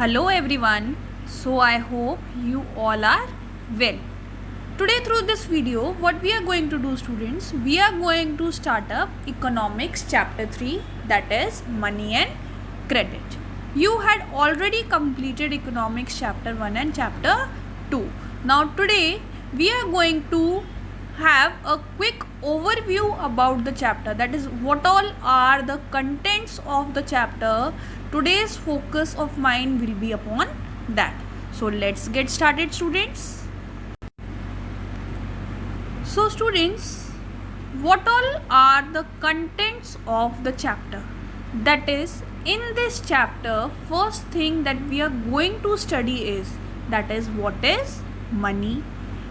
Hello everyone. So I hope you all are well. Today through this video what we are going to do, students, we are going to start up economics chapter 3, that is money and credit. You had already completed economics chapter 1 and chapter 2. Now today we are going to have a quick overview about the chapter, that is what all are the contents of the chapter. Today's focus of mine will be upon that. So let's get started, students. So students, what all are the contents of the chapter? That is, in this chapter, first thing that we are going to study is, that is what is money.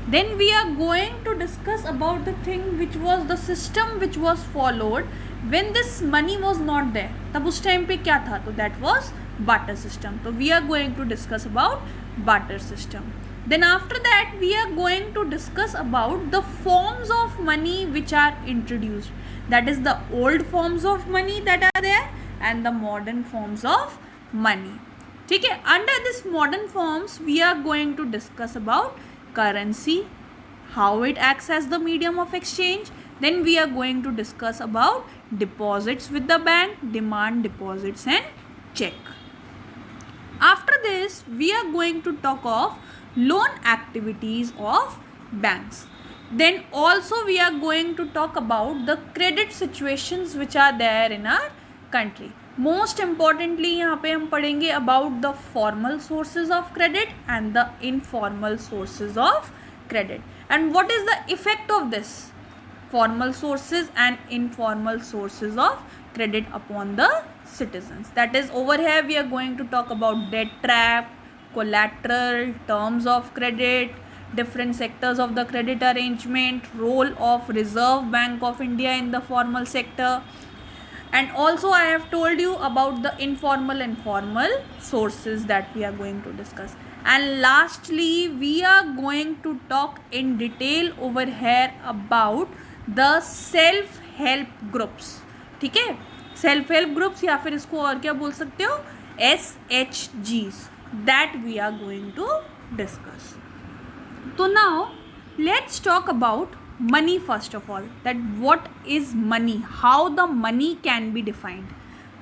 Then we are going to discuss about the thing which was the system which was followed when this money was not there. तब उस time पे क्या था? तो that was barter system. So we are going to discuss about barter system. Then after that we are going to discuss about the forms of money which are introduced. That is the old forms of money that are there and the modern forms of money. ठीक है? Under this modern forms we are going to discuss about currency, how it acts as the medium of exchange. Then we are going to discuss about deposits with the bank, demand deposits and check. After this we are going to talk of loan activities of banks. Then also we are going to talk about the credit situations which are there in our country. Most importantly यहाँ पे हम पढ़ेंगे about the formal sources of credit and the informal sources of credit and what is the effect of this formal sources and informal sources of credit upon the citizens. That is, over here we are going to talk about debt trap, collateral, terms of credit, different sectors of the credit arrangement, role of Reserve Bank of India in the formal sector. And also I have told you about the informal and formal sources that we are going to discuss. And lastly we are going to talk in detail over here about the self help groups. ठीक है? Self help groups या फिर इसको और क्या बोल सकते हो, SHGs, that we are going to discuss. So now let's talk about money first of all, that what is money, how the money can be defined.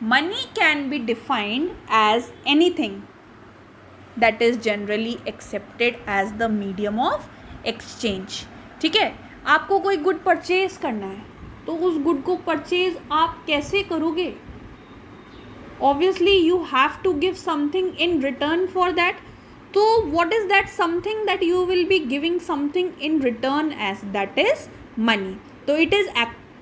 Money can be defined as anything that is generally accepted as the medium of exchange. ठीक है? आपको कोई good purchase करना है तो उस good को purchase आप कैसे करोगे? Obviously you have to give something in return for that. So what is that something that you will be giving something in return as? That is money. So it is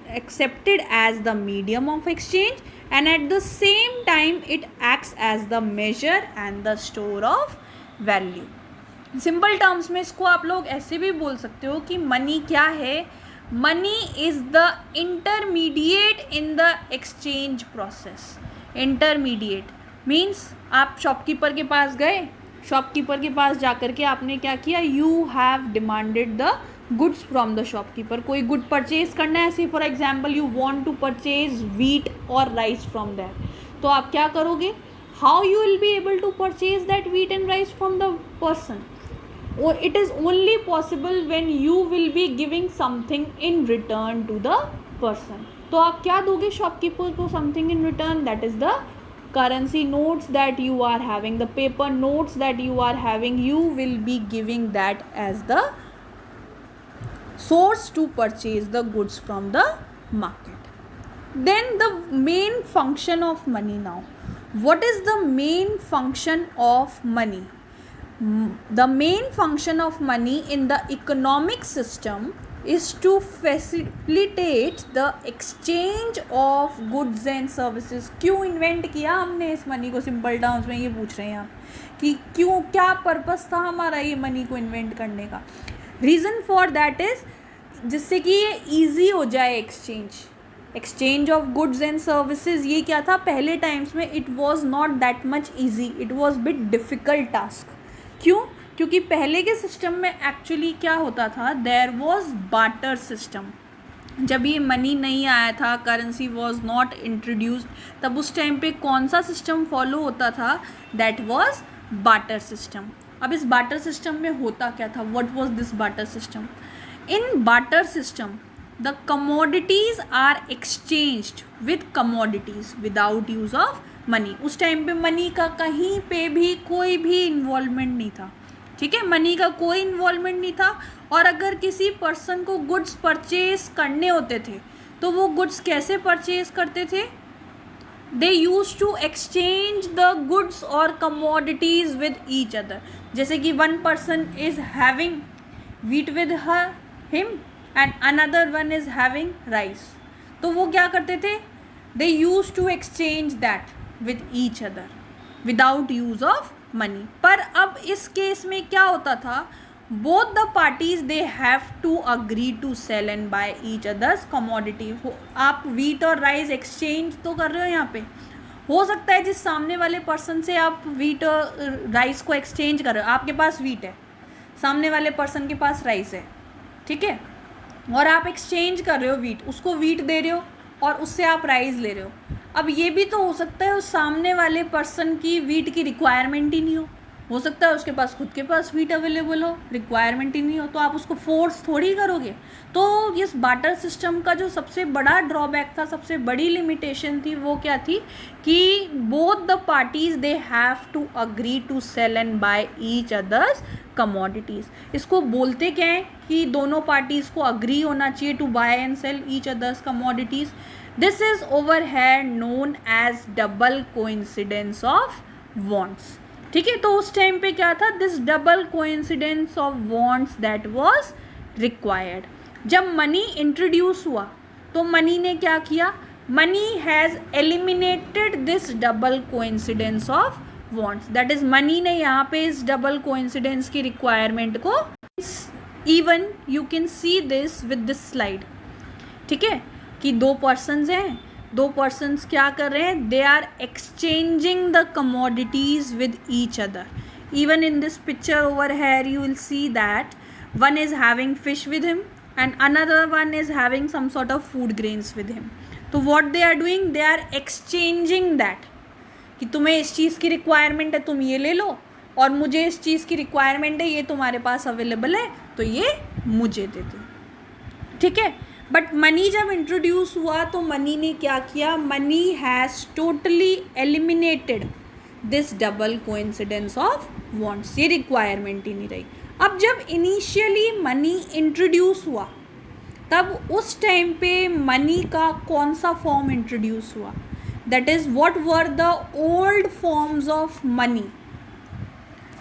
accepted as the medium of exchange and at the same time it acts as the measure and the store of value. Simple terms में इसको आप लोग ऐसे भी बोल सकते हो कि मनी क्या है? Money is the intermediate in the exchange process. Intermediate means आप शॉपकीपर के पास गए, शॉपकीपर के पास जाकर के आपने क्या किया, you have demanded the goods from the shopkeeper. कोई गुड परचेज करना है, ऐसे for example you want to purchase wheat और राइस फ्रॉम दैट, तो आप क्या करोगे? How you will be able to purchase that wheat and rice from the person? और it is only possible when you will be giving something in return to the person. तो आप क्या दोगे shopkeeper को something in return? That is the currency notes that you are having, the paper notes that you are having, you will be giving that as the source to purchase the goods from the market. Then the main function of money now. What is the main function of money? The main function of money in the economic system is to facilitate the exchange of goods and services. क्यों invent किया हमने इस money को? Simple terms में ये पूछ रहे हैं आप कि क्यों, क्या पर्पस था हमारा ये मनी को इन्वेंट करने का? रीज़न फॉर दैट इज़ जिससे कि ये ईजी हो जाए exchange of goods and services. ये क्या था पहले टाइम्स में? It was not that much easy, it was bit difficult task. क्यों? क्योंकि पहले के सिस्टम में एक्चुअली क्या होता था, देयर वॉज बार्टर सिस्टम. जब ये मनी नहीं आया था, करेंसी वॉज नॉट इंट्रोड्यूस्ड, तब उस टाइम पे कौन सा सिस्टम फॉलो होता था? That was barter system. अब इस बार्टर सिस्टम में होता क्या था, what was this barter system? In barter system the commodities are exchanged with commodities without use of money. उस टाइम पे मनी का कहीं पे भी कोई भी इन्वॉल्वमेंट नहीं था, ठीक है, मनी का कोई इन्वॉल्वमेंट नहीं था। और अगर किसी पर्सन को गुड्स परचेज करने होते थे तो वो गुड्स कैसे परचेज करते थे? They use to exchange the goods और कमोडिटीज विद ईच अदर। जैसे कि one person is having wheat with him and another one is having rice, तो वो क्या करते थे? they used to exchange that with each other without use of money। पर अब इस केस में क्या होता था? both the parties they have to agree to sell and buy each other's commodity। आप wheat और rice exchange तो कर रहे हो यहाँ पे। हो सकता है जिस सामने वाले पर्सन से आप wheat और राइस को एक्सचेंज कर रहे हो, आपके पास wheat है, सामने वाले पर्सन के पास राइस है, ठीक है, और आप एक्सचेंज कर रहे हो वीट, उसको वीट दे रहे हो और उससे आप राइस ले रहे हो। अब ये भी तो हो सकता है उस सामने वाले पर्सन की वीट की रिक्वायरमेंट ही नहीं हो सकता है उसके पास खुद के पास वीट अवेलेबल हो, रिक्वायरमेंट ही नहीं हो, तो आप उसको फोर्स थोड़ी करोगे। तो इस बार्टर सिस्टम का जो सबसे बड़ा ड्रॉबैक था, सबसे बड़ी लिमिटेशन थी, वो क्या थी कि both the parties they have to agree to sell and buy each others commodities. इसको बोलते क्या है कि दोनों पार्टीज़ को अग्री होना चाहिए to buy and sell each others commodities. This is over here known as double coincidence of wants, ठीक है। तो उस टाइम पे क्या था? This double coincidence of wants that was required. जब मनी इंट्रोड्यूस हुआ तो मनी ने क्या किया? Money has eliminated this double coincidence of wants, that is money ने यहाँ पे इस डबल कोइंसिडेंस की रिक्वायरमेंट को, even you can see this with this slide, ठीक है, कि दो पर्सन्स हैं, दो पर्सन्स क्या कर रहे हैं? They are exchanging the commodities with each other. Even in this picture over here you will see that one is having fish with him and another one is having some sort of food grains with him। तो what they are doing? they are exchanging that, कि तुम्हें इस चीज़ की requirement है तुम ये ले लो, और मुझे इस चीज़ की रिक्वायरमेंट है ये तुम्हारे पास अवेलेबल है तो ये मुझे दे दो, ठीक है। बट मनी जब इंट्रोड्यूस हुआ तो मनी ने क्या किया? Money has totally eliminated this double coincidence of wants, ये रिक्वायरमेंट ही नहीं रही। अब जब इनिशियली मनी इंट्रोड्यूस हुआ तब उस टाइम पे मनी का कौन सा फॉर्म इंट्रोड्यूस हुआ? That is what were the old forms of money.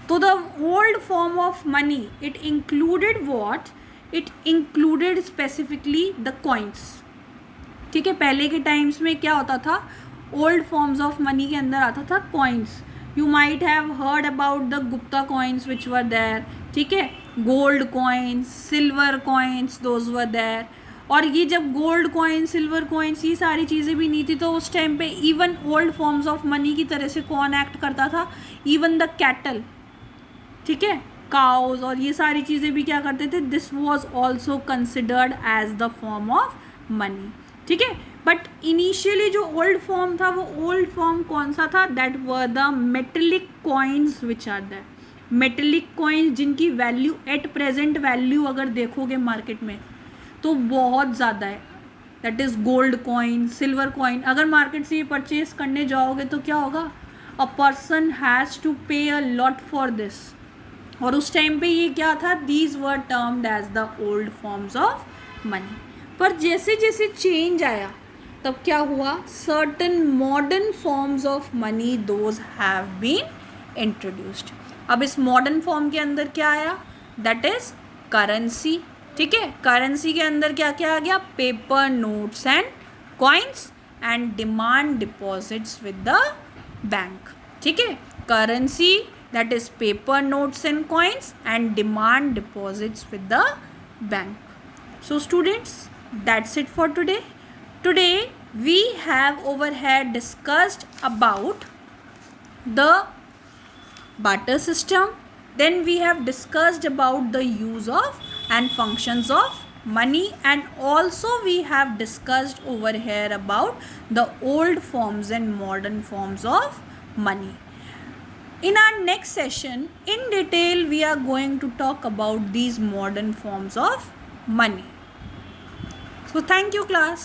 तो the old form of money it included what? It included specifically the coins, ठीक है। पहले के टाइम्स में क्या होता था? ओल्ड फॉर्म्स ऑफ मनी के अंदर आता था coins. You might have heard about the Gupta coins which were there, ठीक है, gold coins, silver coins, those were there. और ये जब गोल्ड कॉइन्स, सिल्वर कॉइन्स, ये सारी चीज़ें भी नहीं थी तो उस टाइम पे even old forms of money की तरह से कौन एक्ट करता था? इवन द कैटल, ठीक है, काउज, और ये सारी चीज़ें भी क्या करते थे? This was also considered as the form of money, ठीक है। बट इनिशियली जो ओल्ड फॉर्म था वो ओल्ड फॉर्म कौन सा था? That were the metallic coins which are that, metallic coins जिनकी वैल्यू एट प्रेजेंट वैल्यू अगर देखोगे मार्केट में तो बहुत ज़्यादा है। That is gold coin, silver coin. अगर मार्केट से ये परचेज करने जाओगे तो क्या होगा? अ पर्सन हैज़ टू पे अ लॉट फॉर दिस। और उस टाइम पे ये क्या था? These were termed as the old forms of money. पर जैसे जैसे चेंज आया तब क्या हुआ? Certain modern forms of money those have been introduced. अब इस मॉडर्न फॉर्म के अंदर क्या आया? दैट इज करेंसी, ठीक है। करेंसी के अंदर क्या क्या आ गया? Paper notes and coins and demand deposits with the bank, ठीक है। Currency that is paper notes and coins and demand deposits with the bank. So students, that's it for today. Today we have over here discussed about the barter system. Then we have discussed about the use of and functions of money, and also we have discussed over here about the old forms and modern forms of money. In our next session, in detail, we are going to talk about these modern forms of money. So thank you, class.